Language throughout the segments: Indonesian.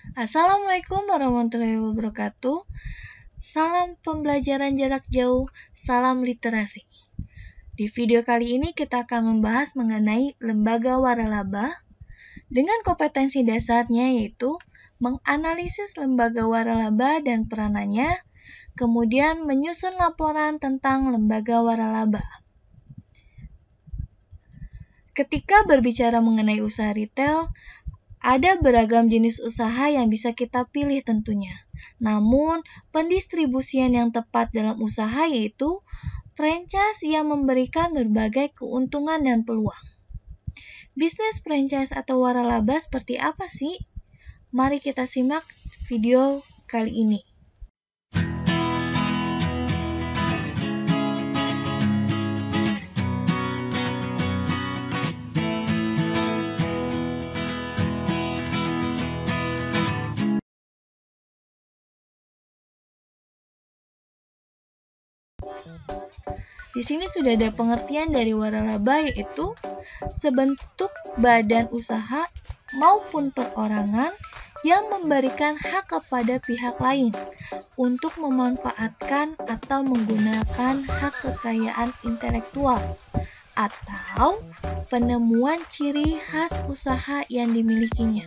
Assalamualaikum warahmatullahi wabarakatuh. Salam pembelajaran jarak jauh, salam literasi. Di video kali ini kita akan membahas mengenai lembaga waralaba dengan kompetensi dasarnya yaitu menganalisis lembaga waralaba dan peranannya, kemudian menyusun laporan tentang lembaga waralaba. Ketika berbicara mengenai usaha retail, ada beragam jenis usaha yang bisa kita pilih tentunya. Namun, pendistribusian yang tepat dalam usaha yaitu franchise yang memberikan berbagai keuntungan dan peluang. Bisnis franchise atau waralaba seperti apa sih? Mari kita simak video kali ini. Di sini sudah ada pengertian dari waralaba yaitu sebentuk badan usaha maupun perorangan yang memberikan hak kepada pihak lain untuk memanfaatkan atau menggunakan hak kekayaan intelektual atau penemuan ciri khas usaha yang dimilikinya.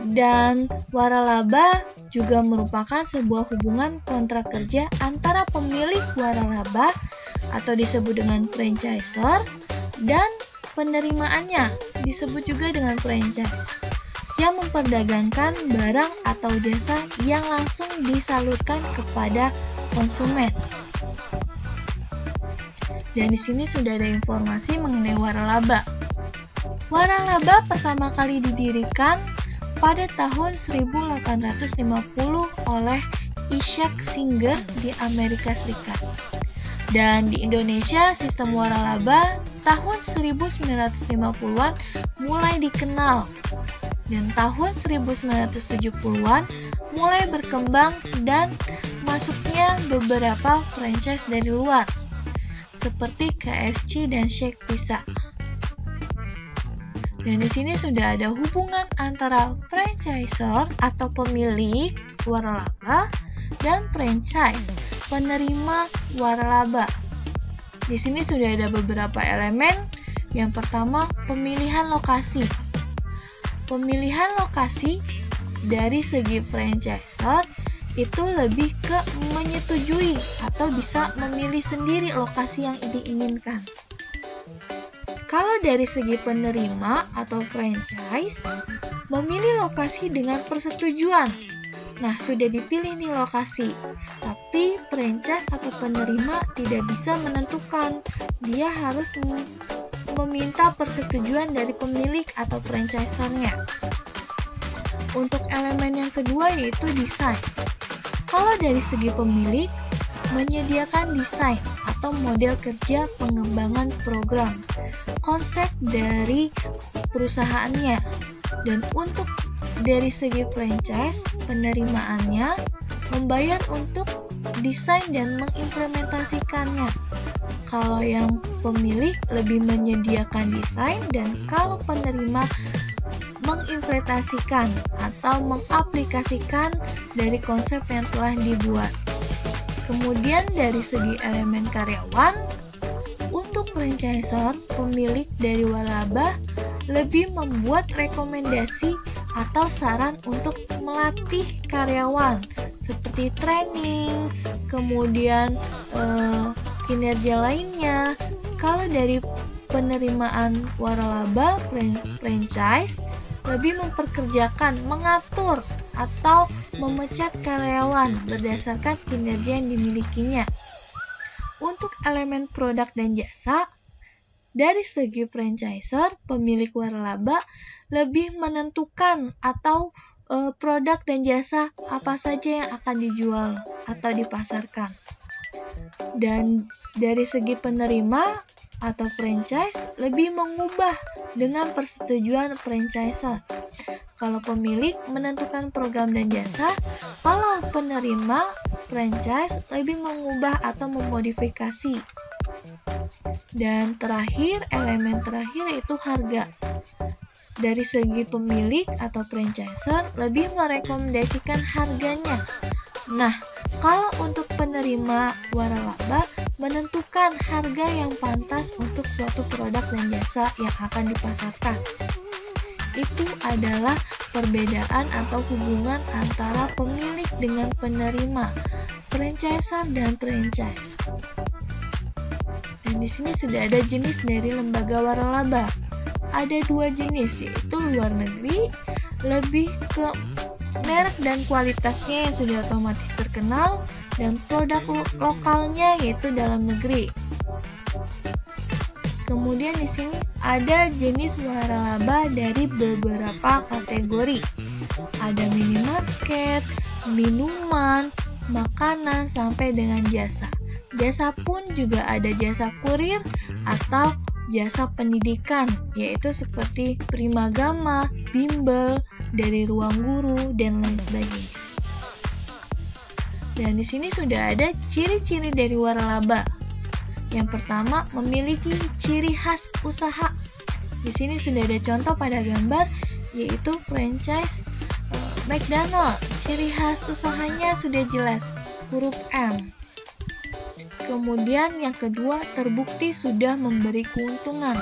Dan waralaba juga merupakan sebuah hubungan kontrak kerja antara pemilik waralaba atau disebut dengan franchisor dan penerimaannya disebut juga dengan franchise yang memperdagangkan barang atau jasa yang langsung disalurkan kepada konsumen. Dan di sini sudah ada informasi mengenai waralaba. Waralaba pertama kali didirikan pada tahun 1850 oleh Isaac Singer di Amerika Serikat. Dan di Indonesia, sistem waralaba tahun 1950-an mulai dikenal. Dan tahun 1970-an mulai berkembang dan masuknya beberapa franchise dari luar, seperti KFC dan Shake Pizza. Dan di sini sudah ada hubungan antara franchisor atau pemilik waralaba dan franchise penerima waralaba. Di sini sudah ada beberapa elemen. Yang pertama, pemilihan lokasi. Pemilihan lokasi dari segi franchisor itu lebih ke menyetujui atau bisa memilih sendiri lokasi yang diinginkan. Kalau dari segi penerima atau franchise, memilih lokasi dengan persetujuan. Nah, sudah dipilih nih lokasi, tapi franchise atau penerima tidak bisa menentukan. Dia harus meminta persetujuan dari pemilik atau franchisornya. Untuk elemen yang kedua yaitu desain. Kalau dari segi pemilik, menyediakan desain atau model kerja pengembangan program, konsep dari perusahaannya. Dan untuk dari segi franchise, penerimaannya membayar untuk desain dan mengimplementasikannya. Kalau yang pemilik lebih menyediakan desain, dan kalau penerima mengimplementasikan atau mengaplikasikan dari konsep yang telah dibuat. Kemudian dari segi elemen karyawan, untuk franchisor, pemilik dari waralaba lebih membuat rekomendasi atau saran untuk melatih karyawan seperti training, kemudian kinerja lainnya. Kalau dari penerimaan waralaba, franchise lebih memperkerjakan, mengatur atau memecat karyawan berdasarkan kinerja yang dimilikinya. Untuk elemen produk dan jasa, dari segi franchisor, pemilik waralaba lebih menentukan atau produk dan jasa apa saja yang akan dijual atau dipasarkan. Dan dari segi penerima atau franchise lebih mengubah dengan persetujuan franchisor. Kalau pemilik menentukan program dan jasa, kalau penerima franchise lebih mengubah atau memodifikasi. Dan terakhir, elemen terakhir yaitu harga. Dari segi pemilik atau franchiser lebih merekomendasikan harganya. Nah, kalau untuk penerima waralaba menentukan harga yang pantas untuk suatu produk dan jasa yang akan dipasarkan. Itu adalah perbedaan atau hubungan antara pemilik dengan penerima, franchiser dan franchise. Dan di sini sudah ada jenis dari lembaga waralaba. Ada 2 jenis, yaitu luar negeri, lebih ke merek dan kualitasnya yang sudah otomatis terkenal, dan produk lokalnya yaitu dalam negeri. Kemudian di sini ada jenis waralaba dari beberapa kategori. Ada minimarket, minuman, makanan, sampai dengan jasa. Jasa pun juga ada jasa kurir atau jasa pendidikan, yaitu seperti Primagama, bimbel, dari ruang guru, dan lain sebagainya. Dan di sini sudah ada ciri-ciri dari waralaba. Yang pertama, memiliki ciri khas usaha. Di sini sudah ada contoh pada gambar, yaitu franchise McDonald. Ciri khas usahanya sudah jelas, huruf M. Kemudian yang kedua, terbukti sudah memberi keuntungan.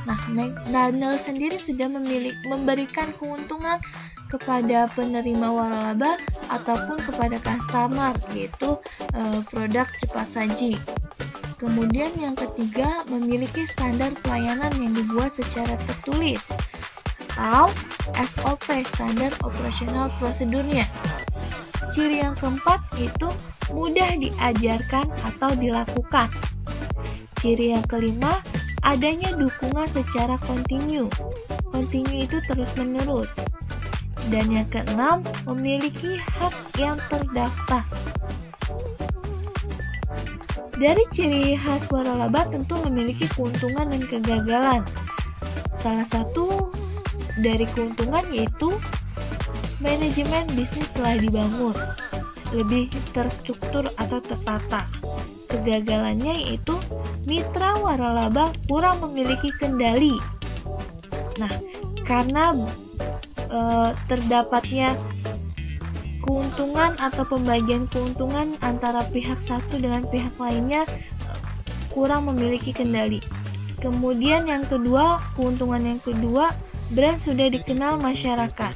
Nah, McDonald sendiri sudah memberikan keuntungan kepada penerima waralaba ataupun kepada customer, yaitu produk cepat saji. Kemudian yang ketiga, memiliki standar pelayanan yang dibuat secara tertulis atau SOP, standar operasional prosedurnya. Ciri yang keempat yaitu mudah diajarkan atau dilakukan. Ciri yang kelima, adanya dukungan secara kontinu. Kontinu itu terus-menerus. Dan yang keenam, memiliki hak yang terdaftar. Dari ciri khas waralaba tentu memiliki keuntungan dan kegagalan. Salah satu dari keuntungan yaitu manajemen bisnis telah dibangun, lebih terstruktur atau tertata. Kegagalannya yaitu mitra waralaba kurang memiliki kendali. Nah, karena terdapatnya keuntungan atau pembagian keuntungan antara pihak satu dengan pihak lainnya kurang memiliki kendali. Kemudian yang kedua, keuntungan yang kedua, brand sudah dikenal masyarakat.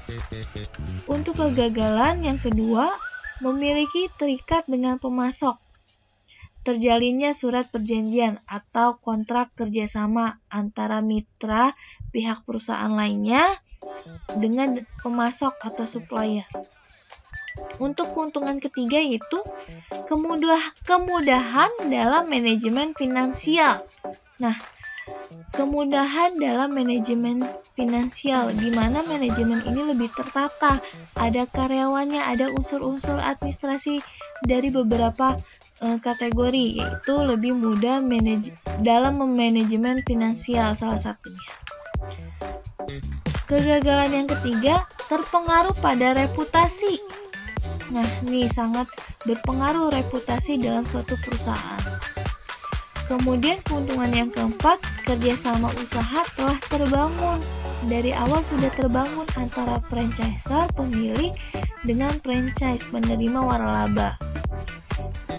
Untuk kegagalan yang kedua, memiliki terikat dengan pemasok. Terjalinnya surat perjanjian atau kontrak kerjasama antara mitra pihak perusahaan lainnya dengan pemasok atau supplier. Untuk keuntungan ketiga yaitu kemudahan dalam manajemen finansial. Nah, kemudahan dalam manajemen finansial, di mana manajemen ini lebih tertata, ada karyawannya, ada unsur-unsur administrasi dari beberapa kategori, yaitu lebih mudah dalam memanajemen finansial salah satunya. Kegagalan yang ketiga, terpengaruh pada reputasi. Nah, ini sangat berpengaruh reputasi dalam suatu perusahaan. Kemudian keuntungan yang keempat, kerjasama usaha telah terbangun. Dari awal sudah terbangun antara franchiser, pemilik, dengan franchise penerima waralaba.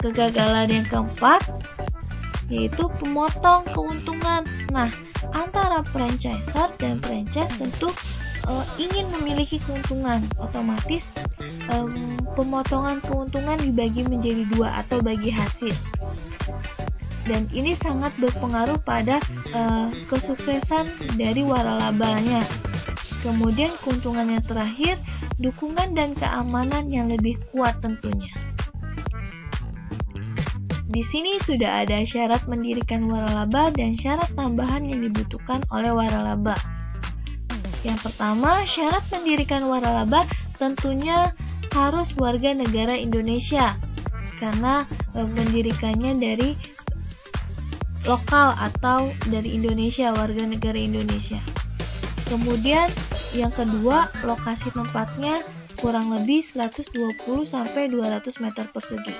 Kegagalan yang keempat yaitu pemotong keuntungan. Nah, antara franchiser dan franchise tentu ingin memiliki keuntungan, otomatis pemotongan keuntungan dibagi menjadi 2 atau bagi hasil. Dan ini sangat berpengaruh pada kesuksesan dari waralabanya. Kemudian keuntungan yang terakhir, dukungan dan keamanan yang lebih kuat tentunya. Di sini sudah ada syarat mendirikan waralaba dan syarat tambahan yang dibutuhkan oleh waralaba. Yang pertama, syarat mendirikan waralaba tentunya harus warga negara Indonesia, karena mendirikannya dari lokal atau dari Indonesia, warga negara Indonesia. Kemudian yang kedua, lokasi tempatnya kurang lebih 120-200 meter persegi.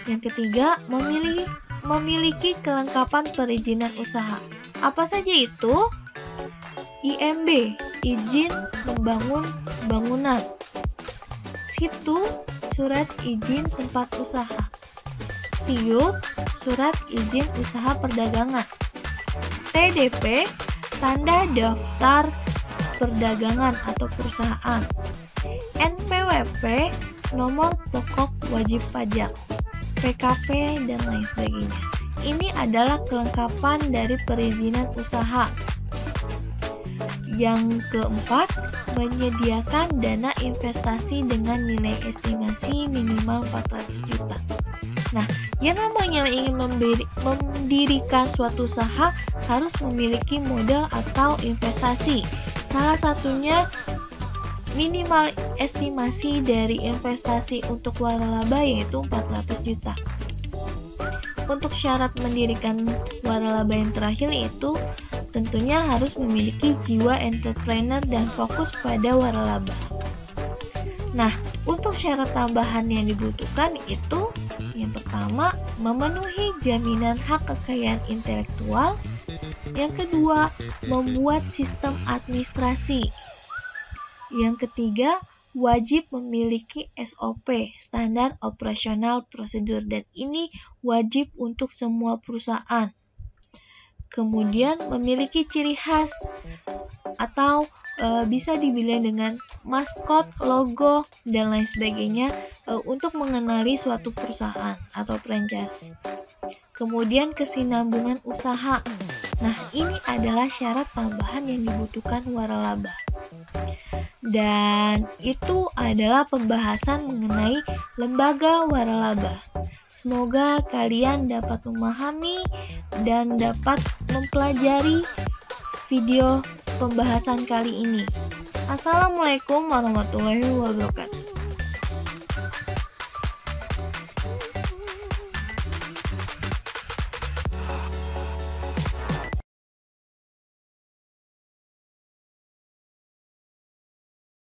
Yang ketiga, memiliki kelengkapan perizinan usaha. Apa saja itu? IMB, izin membangun bangunan. SITU, surat izin tempat usaha. SIUP, surat izin usaha perdagangan. TDP, tanda daftar perdagangan atau perusahaan. NPWP, nomor pokok wajib pajak. PKP, dan lain sebagainya. Ini adalah kelengkapan dari perizinan usaha. Yang keempat, menyediakan dana investasi dengan nilai estimasi minimal 400 juta. Nah, yang namanya ingin mendirikan suatu usaha harus memiliki modal atau investasi. Salah satunya minimal estimasi dari investasi untuk waralaba yaitu 400 juta. Untuk syarat mendirikan waralaba yang terakhir yaitu tentunya harus memiliki jiwa entrepreneur dan fokus pada waralaba. Nah, untuk syarat tambahan yang dibutuhkan itu yang pertama, memenuhi jaminan hak kekayaan intelektual. Yang kedua, membuat sistem administrasi. Yang ketiga, wajib memiliki SOP, standar operasional prosedur, dan ini wajib untuk semua perusahaan. Kemudian memiliki ciri khas atau bisa dibilang dengan maskot, logo, dan lain sebagainya untuk mengenali suatu perusahaan atau franchise. Kemudian kesinambungan usaha. Nah, ini adalah syarat tambahan yang dibutuhkan waralaba. Dan itu adalah pembahasan mengenai lembaga waralaba. Semoga kalian dapat memahami dan dapat mempelajari video pembahasan kali ini. Assalamualaikum warahmatullahi wabarakatuh.